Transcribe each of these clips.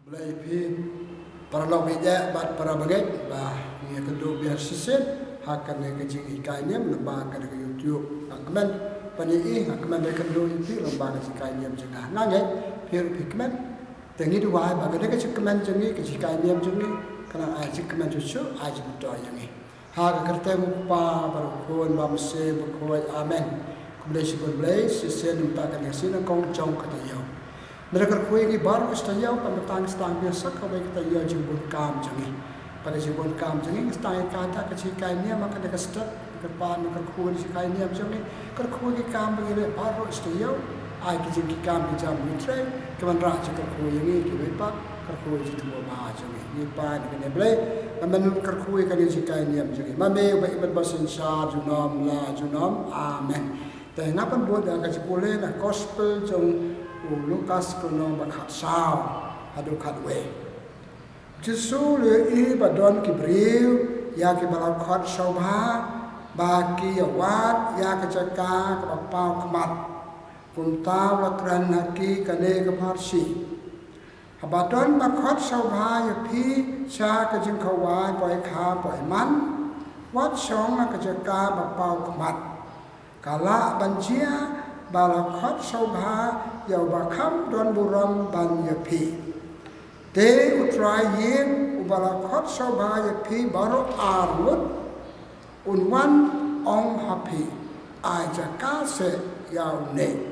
Mulai pi para lo meja bat para bagai bah ni kedua biar seset hakan ni kecing ikainya melembangkan ke YouTube akmen pani akmen mereka kedua itu lembangkan ikainya jengah nangai pi akmen tengi dua bagai ke akmen jengi ke ikainya jengi kerana aja akmen cucu aja betul yang ni ha kereta mupa berkuan bamse berkuan amen kemudian sebelum seset lembangkan yang sini kong jong kata yo mereka kuih ni baru istayau pemetang stang biasa kau baik kita ia jemput kam jangi pada jemput kam jangi stang kata kecikai ni maka dia kestet kepan mereka kuih kecikai ni jangi kerkuih ni kam begini baru istayau ai kecik kam jam mitre keman raja kerkuih ni kibat kerkuih itu bawa jangi ni pan kena beli memen kerkuih kali kecikai ni jangi mame baik berbahasan syar junam la junam amen dan ngapan buat agak sepuluh na gospel jong Lukas kono bakhat sao hadu khatwe Jesu le i badon ki briu ya ki balak khat shobha ba ki wat ya ka chaka ka pau khmat kun taw la kran ki kane ka pharsi habadon bakhat shobha ya phi cha ka jing khawai poi kha poi man wat shong ka chaka ba pau khmat kala banjia balakhat shobha yau bakam don buram ban yapi te utrayin ubalakhat shobha yapi baru arut unwan ong hapi aja kase yau ne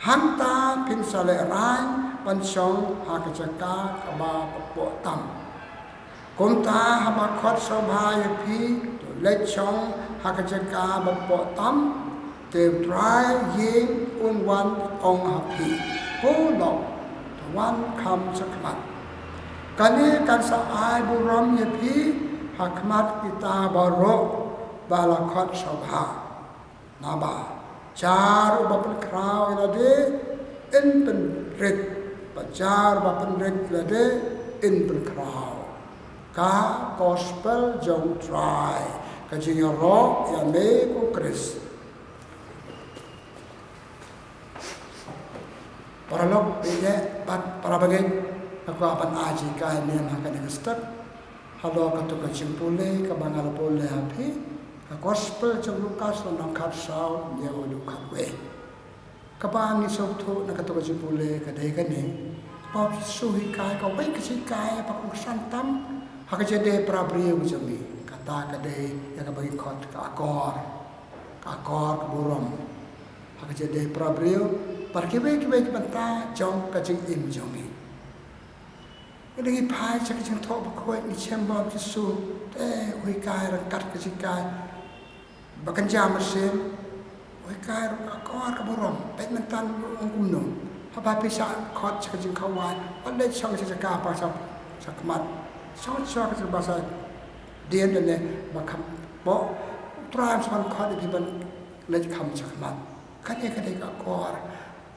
hanta pinsale ran pansong hakajaka kaba potam konta habakhat shobha yapi lechong hakajaka bapotam They try yin one on happy. Hold on. The one comes a kmat. Kani kan sa ai buram yapi hakmat kita baro balakhat shobha. Naba. Char bapan kraw ilade in pen red. Bajar bapan red ilade in pen kraw. Ka gospel jong try. Kajing ro ya me ko Chris. Para log pilih para bagai aku akan aji kai ni makan yang step halo katu kejimpule kebangal pole api ke gospel jeng Lukas nang kat sao dia udah katwe kebangi sautu nak katu kejimpule kedai kene pop suhi kai kau baik kecikai pak santam hak jadi prabriu jemi kata kedai yang bagi kot ke akor keburom hak jadi prabriu Pergi banta jong kacing im jongi. Ini pai cak kacing thok bakoi ni cembab Yesu. Oi kai rangkat kacing kai. Bahkan jam mesin. Oi kai akor kaburom. Baik mentan ungkumno. Apa bisa kot cak kacing kawan. Oleh cang cak apa sak mat. Cang kacing bahasa dia ni bakam bo. Tram sepan kot di ban lej kam cak mat. Kan ia kadai akor.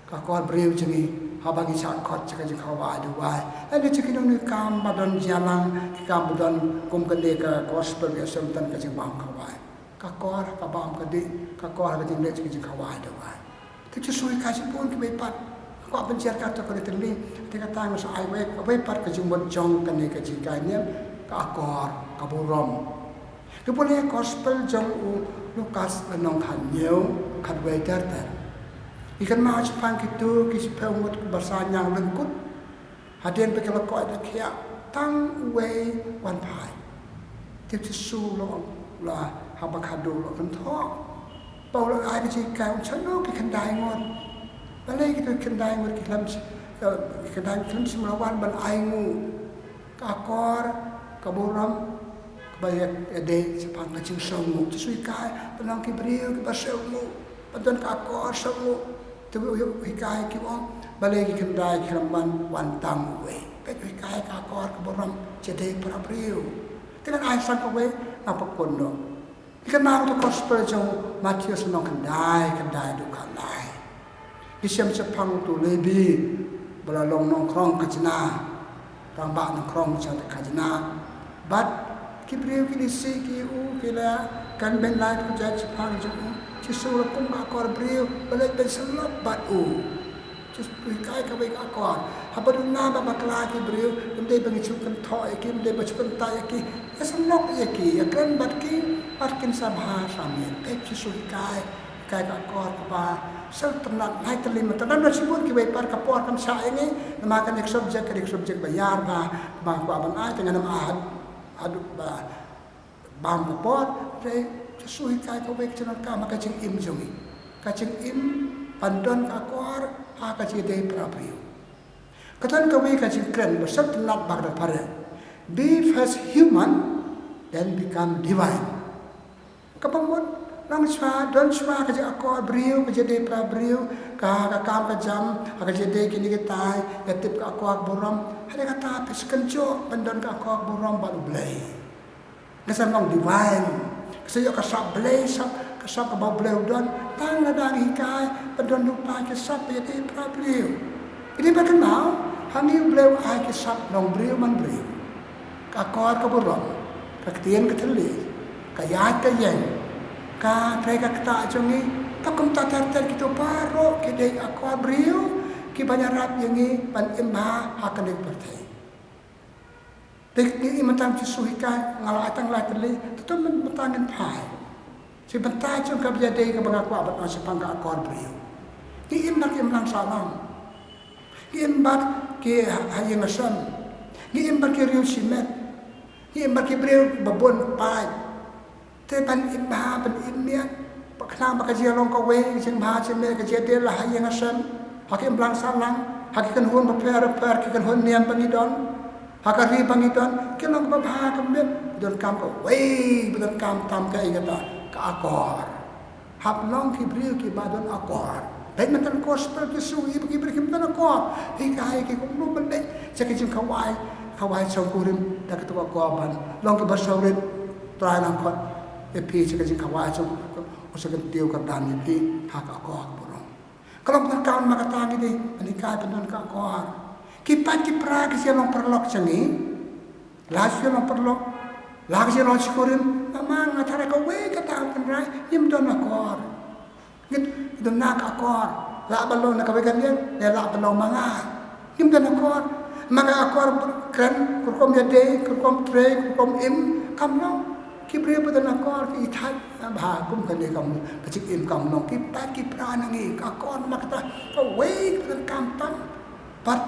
Kakor beriu jengi habagi sakot cakap kawa aduai ada cakap ni kam badan jalan kam badan kum kende ke gospel ya semtan kacing bang kawa kakor kabam kede kakor kacing le cakap kawa aduai tu sui kasih pun kebepat aku pencar kata kau terli ketika tang masa ai kebepat kacing buat jong kene kacing kanya kakor kaburom kemudian gospel jong Lukas lenong kanyau kadwai terter Ikan mau cepat gitu, kisah pemut bahasa yang lengkut. Hadian berkelak kau ada kia tang way one pie. Dia cisu lo lah habak hadu lo kentok. Bawa air jika cano ikan daingot. Balik itu ikan daingot ikan daingot semelawan ban aingu. Kakor kaburam kebanyak ade sepang kacing songu. Cisu ikai penang kibriu kibasemu. Padan kakor songu. Tu hikai kiwong balik kendai kerman wantang we pet hikai kakor keborong jadi prabriu dengan aisan we apa kondo ikan mau tu gospel jong Matius no kendai du kalai disem sepang tu lebi belalong nongkrong kajna rambak nongkrong chat kajna bat kibriu kidisi ki u kila kan ben lai tu jat sepang jong Cisu kum kakor beriu balik ben selap bat u. just kai ka bai ka ko haba du na ba bakla ki brio mde bangi chukan tho ki mde bachkan ta ki asam nok ki kan bat kin sabha sami pe chi su kai ka ko ba sel tenat hai telim tenan na sibun ki bai par ka por kam sa ini nama kan ek subjek bayar ba ko aban ai dengan ahad adu ba bang por re sui kai ko bai chana ka maka ching im jongi ka ching im pandon ka kor ha ka chi dei praprio katan ka bai ka ching kren ba sel tenat bag da pare be first human then become divine kapamon nang chwa don chwa ka je akor brio ka je dei praprio ka kam ka jam ka je dei kini ke tai ka tip ka akor borom hale ka ta peskan jo pandon ka akor borom ba blai nasan nong divine saya kasap blai sap kasap ka ba blai don tang na dari kai pandon lupa ke sap ye dei praprio ini ba kenal hangi blai ai ke sap nong brio man brio ka akor ka borom ka tien ka theli ka ya ka yen ka trega kata jongi takum tatar kita paro ke dei akwa brio ki banyarap yangi pan imba akan dei pertai tek ni imatang ci suhika ngala atang la tele tutum mentangin pai si bentai jong ka bia dei ka bangakwa bat masih pangga akwa brio ki imbat imlang salam ki imbat ki hayeng asam ki imbat ki riu simet ki imbat ki brio babon pai tepan imba ban imia pakna makajia long ka we jing ba chim me ka je de la hayeng asam hakim blang salang hakikan hun per ki kan hun niam pangidon hakari pangidon kilong ba ba ka me don kam ka we don kam tam ka igata ka akor hap long ki brio ki badon akor dai matan gospel ki sui ki brio ki matan akor hikai ki kum no bande chaki jing kawai chong kurim da ka to ko ban long ki basaurin try nang khot e pi chaka jing kawai chong o sakan tiu ka dan ni pi ha ka ko borong kalau bukan kawan maka tangi di menikah dengan ka ko kipat ki pra ki long perlok changi las ki long perlok la ki long sikurin amang atara ka we ka ta kan rai yim don akor git don na ka akor la balon na ka we kan yen la balon manga yim don akor maka akor kan kurkom ya de kurkom tre kurkom im kam long ki brio betul akor ki ithat ba kum kan de kam pacik im kam long ki pat ki pranangi ka akor makta ka we kan kam tam pat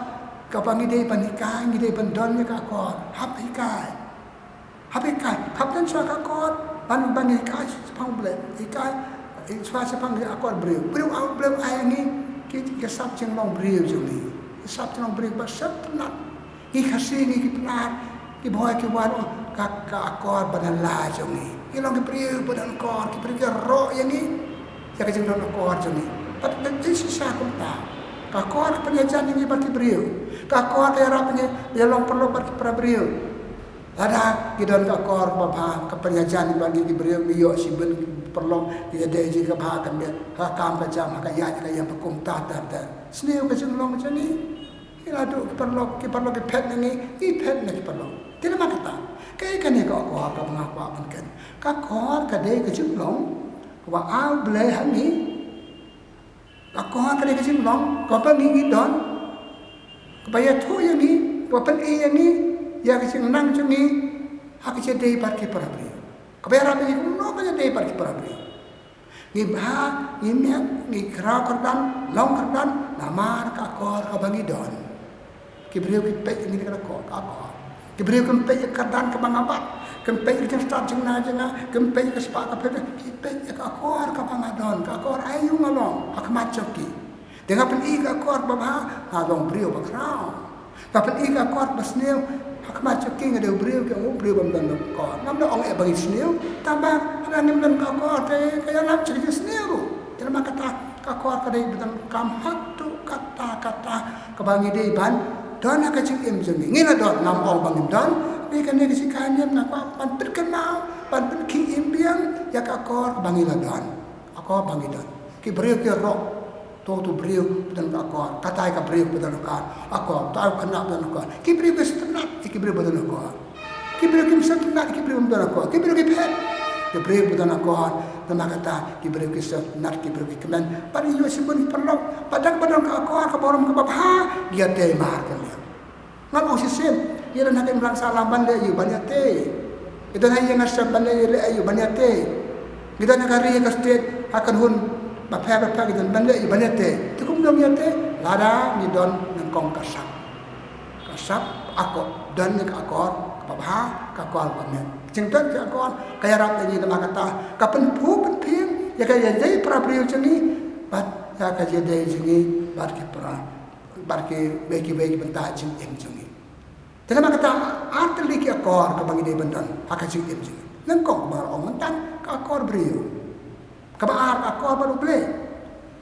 ka pangi de panika ngi de bandon ka akor hapikai kapten swa ka akor ban bangi ka pang ble ikai swa sa pang akor brio out brio ai ngi ki sap cheng long brio juli sap cheng long brio ba sap nat ki khasi ngi ki pnat ki boy ki wan ka akor banala jongi ilong ki brio badan akor ki brio ro yani ya ka jeng long akor jongi pat den sisa kumta ka akor penyajan ngi ba ki brio ka akor ya rapnya ya long perlu ba ki pra brio ada kidon ka akor ba ba ka penyajan bagi ki brio miyo si ben perlu dia de ji ka ba kan ka kam ka jam ka ya ka ya pakum ta sneu ka jeng long jani ila do perlu ki pet ngi ki pet ngi perlu tidak makata kay kani ka akor ka mangapa kan ka akor ka de ka jeng long wa au ble hani akor ka de ka jeng long ka pa ngi don ka ba ya thu yang ni ka pa e yang ni ya ka jeng nang jeng ni ha ka je de par ki para bri ka ba ra ni no ka je de par ki para bri ni ba ni me ni kra kardan long kardan namar ka akor ka bangi don ki bri ki pe ni ka akor ki bri kan pe kardan ka bangabat kan pe ka start jeng na kan pe ka spa ka pe ki pe ka akor ka bangadon ka akor ayu ngalong akmat choki dengan pen i ka akor ba ba ha long bri ba krao ka pen i ka akor ba sneu akmat choki ngade bri ka bri ba dan ko nam do ong e bagi sneu tambah ada nim dan ka akor ka ya lam chiri sneu tidak makata ka akor ka dei dan kam hatu kata ka bangi dei ban don ka ching im jeng ngina don nam ong bangim don ni kan ni si kanyam na pan terkenal pan ki imbiang ya ka akor bangi la don akor bangi don ki brio ki ro tu brio dan akor katai ka brio dan akor tau kena dan akor ki brio ki setnat ki brio dan akor ki brio ki setnat ki brio dan akor ki brio ki pet Diberi betul akor, nama kata diberi kisah nat diberi kemen. Pada iyo sibun perlu, pada akor keborong ke bapa dia temar kalian. Ngan oksigen, dia nak yang salam banda iyo banyak te. Itu hanya yang asal banda iyo banyak te. Kita nak hari yang kastet akan hun bapa kita banda iyo banyak te. Itu kumdom ya te, lada ni don nangkong kasap akor dan ni akor bapa kakor banyak. Jengtan akor kaya rat ini nama kata kapan pu penting ya kaya jadi prapriyo jengi bat ya kaya jadi jengi bat ke pra barke beki bentak jeng jengi. Dalam kata arti liki akor ke bangi bendan hak jeng jengi. Nangkong bar omontan akor brio. Kabar akor baru boleh.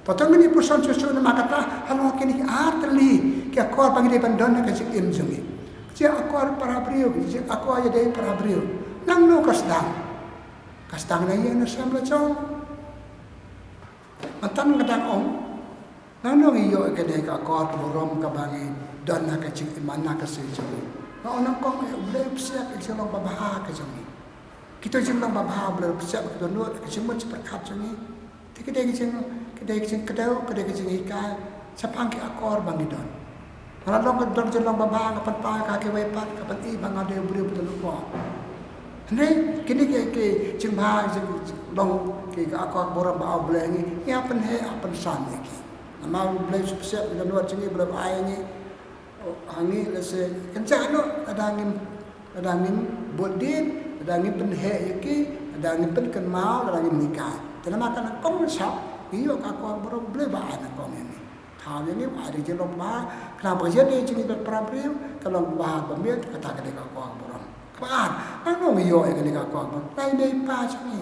Potong ini pusan susu nama kata halu kini arti ki akor bangi bendan ke jeng jengi. Jeng akor para brio, jeng akor ya dari para brio. Nang no kasdang na iya na siyam la chong matan kadang om nang no iyo ikade ka akor borom ka bangi don na ka ching iman na ka sejong na onang kong ble psiak ik long babaha ka jong kita jing long babaha ble psiak ka no ka ching mo perkat jong tikade ki jing ika sapang ki akor bangi don ala long ka don jing long babaha ka pa ka ke wepat ka pati bangade buri betul ko. Ini kini ke cengba long ke akak boram bau boleh ni apa san lagi. Nama boleh spesial dengan luar cengi boleh air ni angin lese kencang ada angin bodin ada angin penhe lagi ada angin penken mau ada angin nikah. Dalam makan kong sap iyo akak boram boleh bau anak kong ini. Tahu ni ada jelok bah kenapa jadi cengi berperabri kalau bah pemir kata kedek akak boram. Paan, ano iyo ay kani kakor? Nay nay pa sini.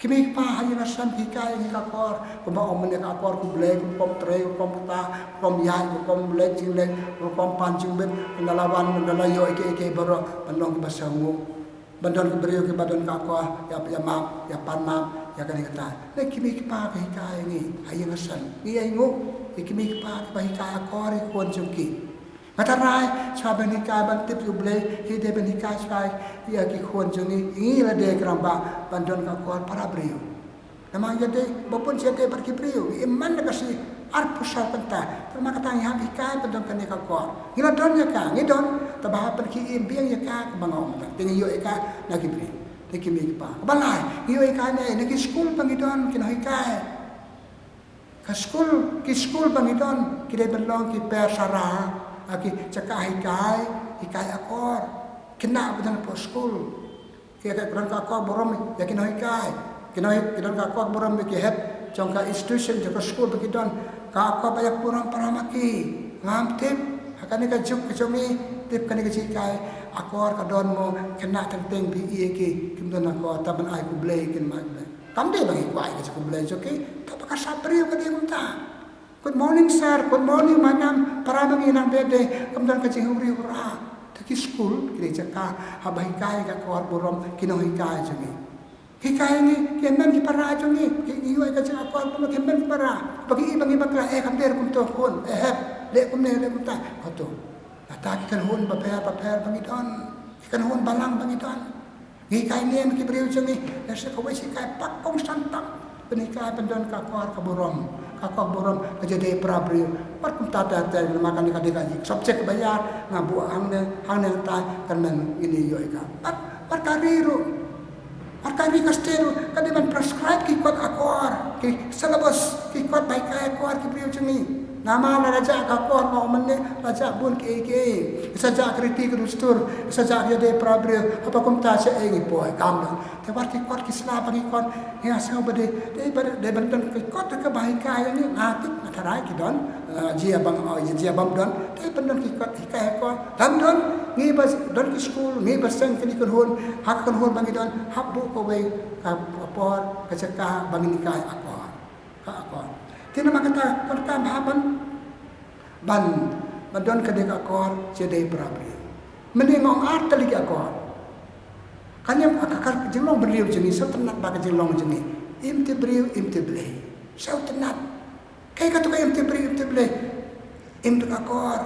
Kimi pa hayo na san hikay ni kakor. Kung maoman ni kakor kung blay, kung tre, kung ta, kung yay, kung blay jingle, kung panjing ben, nalawan nalayo ike baro bandong basangu. Bandong beriyo ke badon kakor, ya map, ya pan map, ya kani kata. Nay kimi pa hikay ni hayo na san. Iya ngo, kimi pa hikay akor ikon jungki. Matarai sahabat nikah bantip juble hidup nikah sai ia ki khon jungi ingila de kramba bandon ka kor para brio nama jade bopun siate pergi brio iman kasi ar pusat penta terma katang ha hikay bandon kan ka kor ngila don ya ka ngidon tabah pergi imbiang ya ka bangom tingi yo ka lagi brio teki mi pa balai yo ka ne nagi school pangidon kina hikay ka school pangidon kire belong ki persara aki cakap hikay akor kena betul po school kaya kran akor borom ya kena hikay kena akor borom ki head jangka institution jangka school begidon ka akor banyak borom para maki ngam tip hakane ka juk kecomi tip kane ka hikay akor ka don mo kena tenteng bi ki kimdon akor taban ai ku blay kin mag kamde bagi ku ai ka ku blay joki tapaka sapri ka di kumta. Good morning, sir. Good morning, madam. Para manginang bede. Kemudian kacing huri hura. Taki school. Kira cakap habah hikay ka kuar borom kino hikay jangi. Hikay ni kemen ki para jangi. Iyo ay kacing kuar borom kemen ki para. Bagi ibang kala kamder kum to kon. Hep le kum ne le kum ta. Kato. Nataki kan hun paper bangidon. Kan hun balang bangidon. Hikay ni ki beriu jangi. Nasa kawai hikay pakong santang. Penikah pendon ka kuar ka borom. Kakak borom kejadian perabri, perkum tata makan ikan dikaji. Subjek bayar ngabu hang neng tay kan ini yo ika. Perkariru kasteru kadiman prescribe kikot akor, ki syllabus kikot baik akor ki priyo cemi. Nama raja akor mau menne raja bun ki saja kritik rustur saja dia de perabri apa kum ta se engi boy kam. Tewar kikot kisla pangikot ya sao bade de benton kikot ke bahika ini ngatik natarai kidon jia bang don de benton kikot hikay akor dan don ngi bas don ki school ngi basen kini kun hak kun bangidon habbu ko we ka por kacaka banginikay akor ka akor. Tina makata kon haban ban don kadek akor jede perabri. Menengok art lagi akor. Kanyang akakar jelong beriu jenis so tenat baka jelong jenis imti beriu imti beli so tenat kaya katu kaya imti beli imti kakor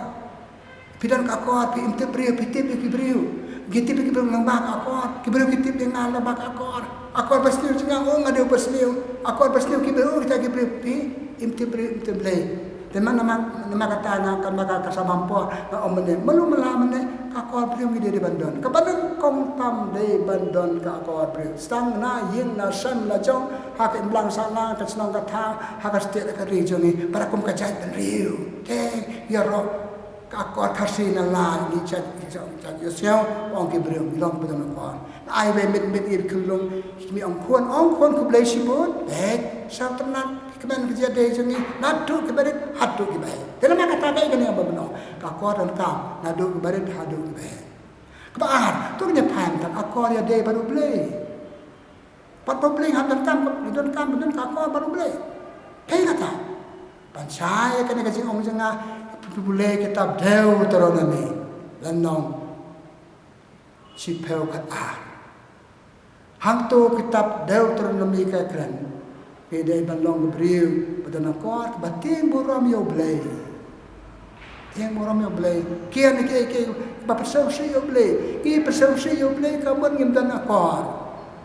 pidan kakor pi imti beriu pi tip ki beriu giti pi beriu nang baka akor ki beriu ki tip yang ngala baka akor Akor pasliu jangan ngadu pasliu. Akor pasliu kita pi imtiblay. Teman nama kata kan maka kasamampo na omne melu melamane ka akor priu di bandon. Kapan kong tam de bandon ka akor priu. Stang na yin na san la jong ha ke blang sana ka snong ka tha ha ka stet ka ri jongi para kum ka jai ben riu. Te ya ro ka akor khasi na la ni chat yo sel ong ki priu long bedon akor. Ai ve mit ir kulung mi ong khon ku blai sibun bek sao tenan kemen kerja deh jengi nadu kebarit hadu kebaik. Dalam kata kata ini apa benar? Kakor dan kam nadu kebarit hadu kebaik. Kebaar tu punya paham tak kakor ya deh baru beli. Pat beli ham dan kam dan kakor baru beli. Kayak kata. Pancai kena kerja orang jengah boleh kitab Deuteronomy lenong sipeu kata. Hang tu kitab Deuteronomy kekeren. Kedai balong beriu pada nakor batin boram yo blay. Tiang boram yo blay. Kian ke bapasau si yo blay. Ki pasau si yo blay kamun ngim dan nakor.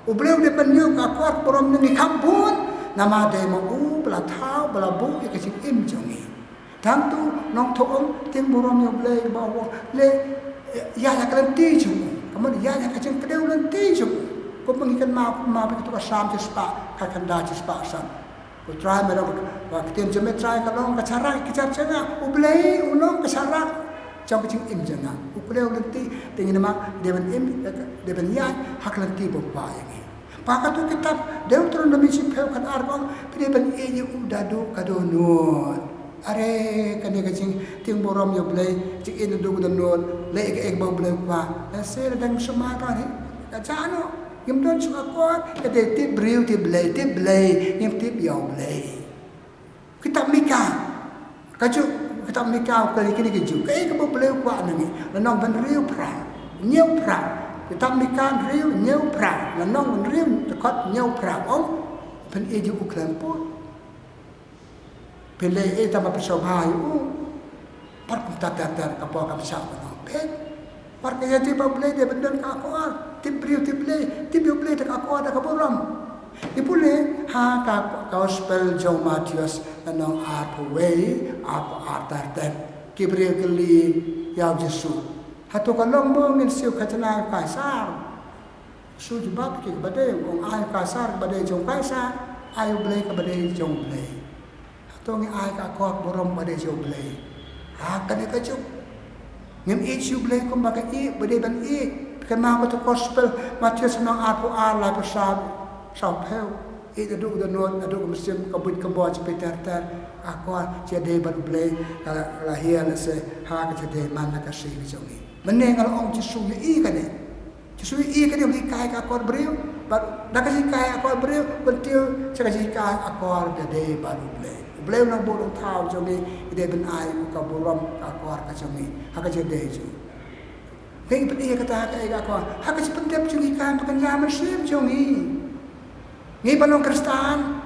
Ubleu de penyu akor boram ni kampun nama de mo bela thau bela bu ke sing im jongi. Tam tu nong thong tiang boram yo blay bawa le ya ya kalenti jongi. Kamun ya ya kacang kedeu lanti jongi. Kau mengikat ma begitu kasam cispa kakan dah cispa san. Kau try mereka waktu yang jemet try kalau kecarak kecar cenga, ublei ulong kecarak, jangan kecing im cenga. Ublei ulanti tinggi nama dewan im dewan yai hak lanti bawa yang ini. Pakai tu kitab Deuteronomy sipeu kan arbang dewan ini udadu kadonun. Are kani kecing ting borom yo blei cik ini du kadonun le ek bawa blei pa. Saya sedang semangat ni, kacano. Yang don suka kuat, kita tip beriu tip belai, yang tip yau belai. Kitab Mika, kaju kitab Mika kali kini keju. Kaya kamu belai kuat nangi, lenong ben riu pra, nyau pra. Kitab Mika riu nyau pra, lenong ben riu dekat nyau pra. Ben eju uklampu, pelai tambah persobayu, parkum tatar kapal kapsal lenong pet. Parkai jadi belai dia benden kakuat. Tip beriu tip belai tak aku ada kaburam. Ipule ha ka gospel John Matius anong arpaway artarten kibriu keli yaw Jesu. Hatu kalong mo ngin siu kacana kaisar. Su jubab ki badai kong ay kaisar badai jong kaisar ayu belai ka badai jong belai. Hatu ngi ay ka kuat buram badai jong belai. Ha kani kacuk. Ngim isu belai kong baka badai ban Kenapa tu gospel Matius nang aku Allah bersab sapeu itu duk donon aduk mesin kabut kebot sepeter aku jadi baru beli lahir se ha ke jadi mana kasih jongi menengal ong Jesu i kan Jesu i kan beli kai ka akor beriu dak kasih kai akor beriu pentiu kasih kai akor jadi baru beli nang bolong tau jongi ide ben ai ka borom akor ka jongi ha ke jadi ju Hei peti kata kaya aku, hak sepentep jungi kan bukan zaman sim jungi. Ngi panong Kristen,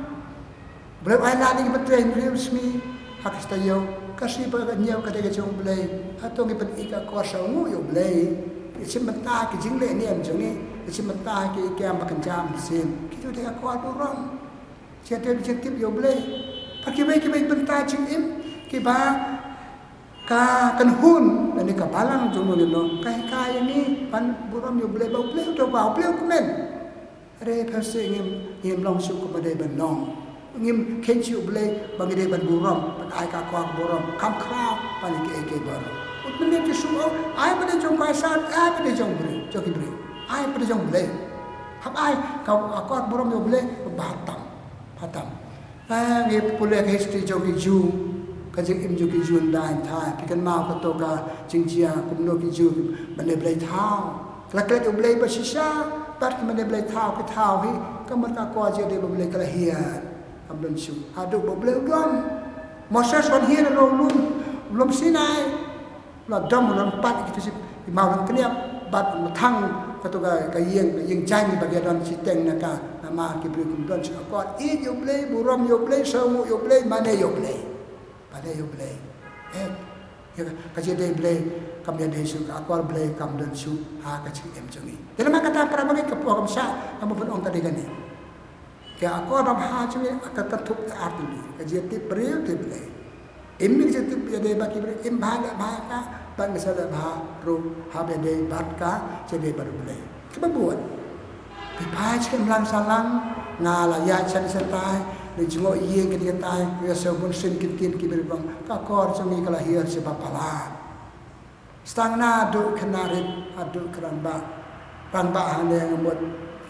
belum ada lagi betul yang resmi. Hak setayo kasih bagannya kata kecung belai, atau ngi peti ka kuasa ngu yo belai. Isi mentah ke jingle ni am jungi, isi mentah ke kiam bukan jam sim. Kita dia kuat orang, siapa objektif yo belai. Pakai baik bentah jingim, kiba kan hun dan kapalang jono no kai ni pan buram yo blei bau blei to bau blei komen re perse ngim long su ko badai ban long ngim kenchi blei bang de ban buram pan ai ka ko buram kam kra pan ke bar ut men ke su ai pada jong kai san ai pada jong blei joki blei ai pada jong blei hab ai ka ko buram yo blei batam ngi pule ke history joki ju kajik im juki jun dan thai pikan mau katoka jingjia kumno ki ju bane blai thau klaklet blai basisa pat bane blai thau ki thau hi kamar ka ko je de blai kala hian amlon su adu blai dom moses on hian lo lum sinai la dam lum pat ki si mau lan kniap bat thang katoka ka yeng jang bagian si teng naka nama ki bri kum don su ko i yo blai buram yo blai samu yo blai mane yo blai ada yo blai kaji dei blay kam ya dei su akwar blay kam dan su ha kaji em jongi dalam kata para bagi kepo kam sa kam pun ong tadi gani ya akwar ram ha jongi akan tutup arti kaji ti priu ti blay emmi kaji ti ya dei baki blay em bhala ka ban misal ba ru ha be dei bat ka jadi baru blay apa buat pipai kan lang salang ngala ya chan setai ni jengok ye ke dia tai ya sebun sin kin kibir bang ka kor chami kala hiar se bapala stangna du kenarit adu keran ba hande ngamut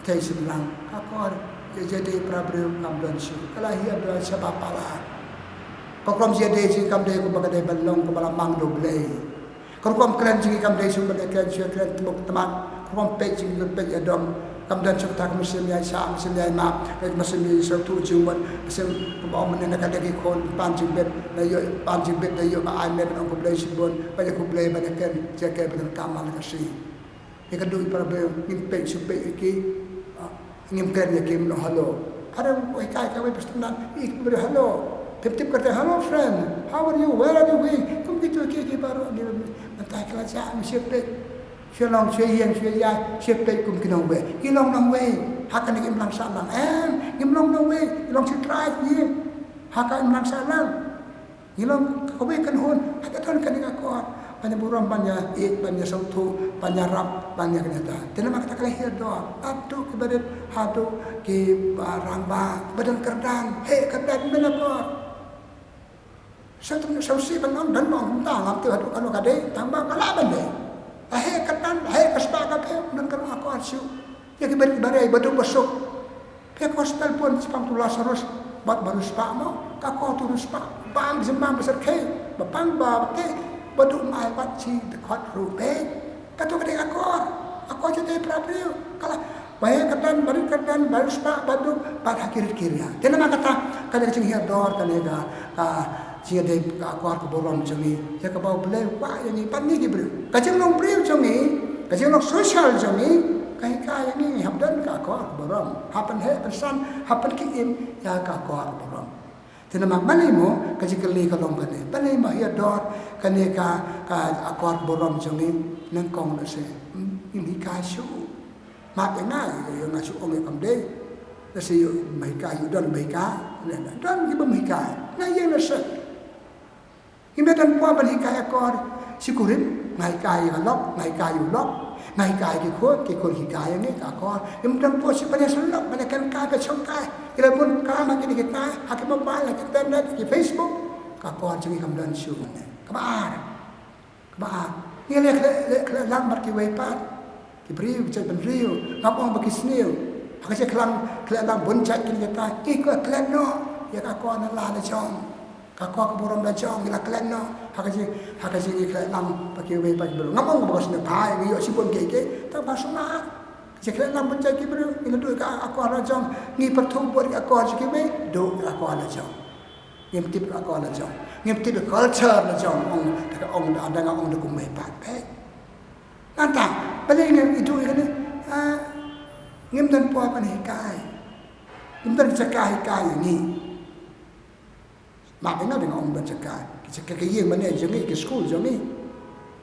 tai simlang ka kor ye jadi prabru kam don su kala hiar do se bapala kokrom jadi ji kam de ko bagade balong ko bala mang do blei kokrom kran ji kam de su bagade kran ji kran tumuk temat kokrom pe ji pe adom kam dan cerita musim yang sah musim yang map musim yang satu cuma musim pembawa mana nak ada kikon panjang bed na yo ba ai med on kublai sibon banyak kublai banyak kan jaga benar kamal kasih yang kedua para ngimpe supe iki ngimkan ya kim no halo ada kai kai pesanan ik ber halo tip kata hello friend how are you where are you going kum gitu ki baru ni mentai kelas musim Xuyên lòng xuyên hiền xuyên dài xuyên tây cùng cái nông về cái lòng nông về hak cái im lang sa lang im lòng nông về lòng xuyên trai gì hak cái im lang sa lang im lòng có biết cái hôn hak cái thon cái này có banyak buram banyak sautu banyak rap banyak kata tidak mak kata lahir doa atu kebadan hatu ke barang ba badan kerdan kerdan mana ko satu sausi banon dan bang ta lam tu hatu kalau kade tambah kala bende ketan kasbah kape dan kalau aku asyuk ya kibari badu besok pihak hospital pun sepam tu Lazarus buat baru sepak mau kakak turun sepak bang zembang besar ke bapang ke badu mai baci dekat rupe katu kedai aku jadi prapriu kalau bayar ketan baru sepak badu pada kiri dia nama kata kada cing hiar dor kanega jika dia aku harus borom jami, jika kau beli wah ini pandai kibru, kacang long beri jami, kacang long sosial jami, kaya ini habdan aku harus borom, hapan pesan, hapan kiim ya aku harus borom. Jadi mak mana mo kacang keli kalong kene, mana mo ia dor kene aku harus borom jami, nengkong nasi, ini kayu, mak yang ngasu orang yang deh, nasi mereka yudan mereka, dan kita mereka, nah yang nasi. Imbetan puan berhikayat kor sikurim ngai kai galok ngai kayu lok ngai kai ki khot hikayat ni ka kor imbetan puan si banyak selok banyak kan kai ke chongkai kila pun ka makin kita hak mobile hak internet ki Facebook ka kor jangi kam dan su ne kabar ni le lang bar ki waipat ki briu chat ben riu ngapong bagi snil hak se klang lang bonchat ki kita ko klan no ya ka kor na la chong kakak keburam dah jauh gila klan no hakaji ni klan lam pakai wei pakai belum ngomong bagus ni bahaya ni yo sibon keke tak pasal nak je klan lam pun jadi belum gila tu aku ada jauh ni pertum buat aku ada kebe do aku ada jauh ni tip aku ada jauh ni tip culture ada jauh ong ada ngomong dah kumai pat nanti balik ni itu ni ngim dan puas panikai ngim dan cakap hikai ni mak dengar dengan orang bercakap kita kaya mana jangan ke sekolah jangan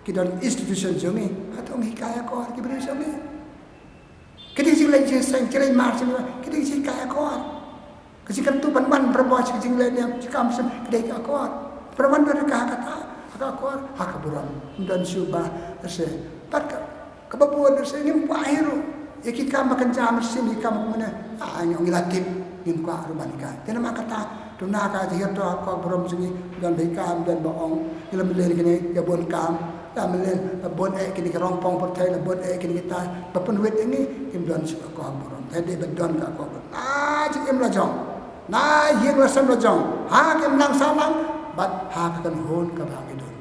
kita institusi jangan atau hikayat kau kita beri jangan kita sih lagi sen kita marah kita sih hikayat kau kita kan tu ban berbuat kita lain yang kita macam kita kau perban berkah kata kau hak buram dan subah se pat kebabuan se ni pairu ya kita makan jam sini kita mana yang ngilatip ngimka rubanika dia nama kata tuna ka jihar to aku berom sini dan bekam dan bohong ila melen kini ya bon kam la melen bon kini kerong pong pertai la bon kini kita bapun wet ini im don su aku berom tadi bedon ka aku ji im la jong na yeng la sam la jong ha kim nang samang bat ha kan hon ka ba don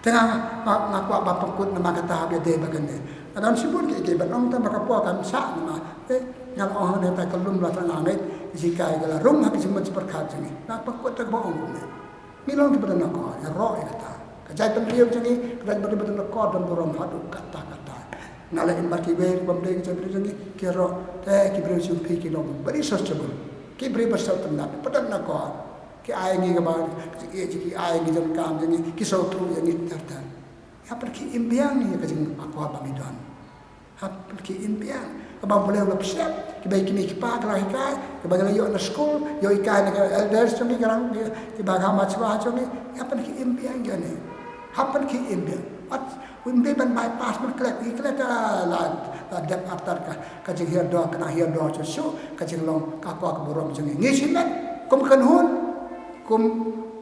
tengah ngaku apa pengkut nama kata habis de bagane dan sibun ke batong ta makapo kan sa nama yang orang yang tak kelum lah tanganit jika ialah rumah kesemua seperti ini nak pakut tak bohong ni milong di badan aku ya roh kata kajai pendiam jadi kajai badan aku dan borom hadu kata ngalahin baki ber pembeli kajai pendiam jadi kira kibri sumpi kilom beri sosebul kibri besar tenang badan aku ki ai ngi ba ki ai ngi jam kam jeng ki so tu yang ngi tarta apa ki imbiang ni ka jeng aku ba mi don apa ki imbiang ka ba boleh la siap ki ba ki mi ki pa ka kai ka ba yo na school yo ikai na elders jeng ki garang ki ba ga ma chwa jeng apa ki imbiang gane apa ki imbiang at wimbe ban bypass man klek la dep atar ka jeng hier do kana hier do chu ka jeng long ka ko borom jeng ngi simet kum kan hun kum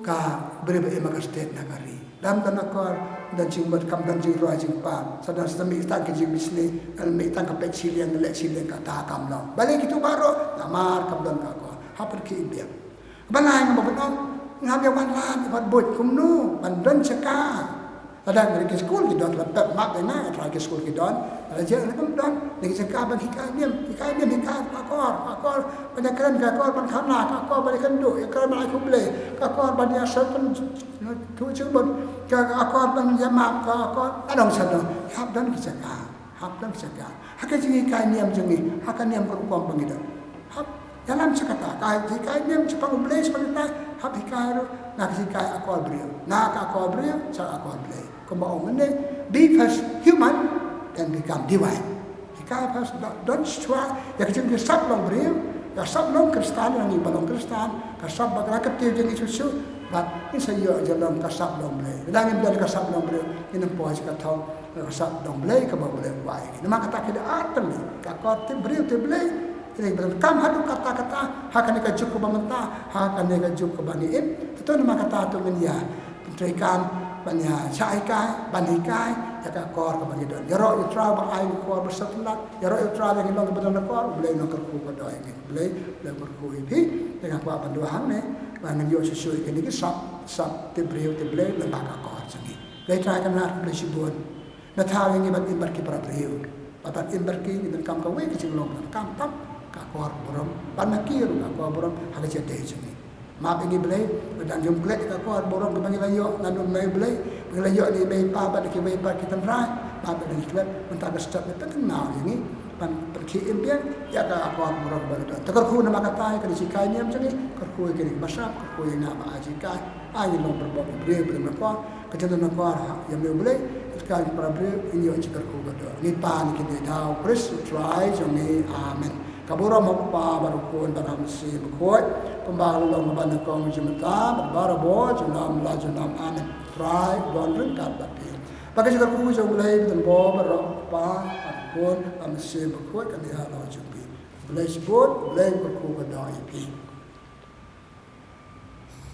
ka beri emaga state nagari dam dan akor dan jing mat kam dan jing roi jing pa sadar sami ta ke jing bisni al me ta ka pek silian le silian ka ta kam lo balik itu baro namar kam dan ka ko hapar ki imbiang banai ngam banong ngam ya wan lan wat bot kum nu ban dan chaka ada dari ke sekolah ki don laptop mak na try ke sekolah ki don ada je na don ni chaka ban hikai hikai akor pada keren ka akor ban khana ka akor ban kendu ya keren ai kumble ka akor ban ya serpen tu chubon ka akor ban ya map ka akor adong sado hab dan ki chaka hak ji kai niam jengi hak niam ko kom pangida hab dalam cakata ka ji kai niam chapang ble sebenarnya hab hikai ro na ki kai akor brio na ka akor brio sa akor ble ko ba on ne be first human then become divine hikai first don't try ya ki jengi sab long brio ya sab long kristan yang ni balong kristan ka sab bagara ka te jengi susu bat in sa yo jalan ka sab long ble dangin ble ka sab long ble in po ka thau ka sab long ble ka ba ble wai ni ma kata ke artan ni ka ko te brio te ble ini berkam hadu kata-kata hakan ka juk ba menta hakan ka juk ba ni in tu ma kata tu men ya pentrikan banya chai kai bani kai ya ka kor ka bagi don yaro utra ba ai kor bersatlat yaro utra yang long ba don kor ble no ka ku ba doi ni ble ko ku hi dengan ba ban dua hang ne ba nang yo su ke ni sab te brio te ble le ba ka kor sangi le tra ka na ble sibun na tha yang ba in bar ki para brio ba in bar ki ni kam ka we ki long kam tam ka kor borom ban na ki ru ka kor borom ha ke te sangi ma ini belai dan jom klek ka ko borong bagi layo nan mai belai bagi layo ni mai pa ba ki mai pa ki tan rai pa ba ni klek mentah ka step ni tan nau ni pan pergi impian ya ka ko borong ba ta takar ku nama kata ka di kai ni am jani kar ku ki ni basap kar ku na ma aji kai ai lo berbok bre bre na ko ka tan na ko ya mai belai ka para bre ini yo cikar ku ba ni pa ni ki ni dau chris try jom ni amen kabura mo pa baru ko ndam si ko pembahal long ban ko jumta bara bo junam la junam amen try don rin ka bati bagi juga ku jo mulai dan bo baru pa ko am si ko ka dia lo jumbi bless bod bless ko ko dai pi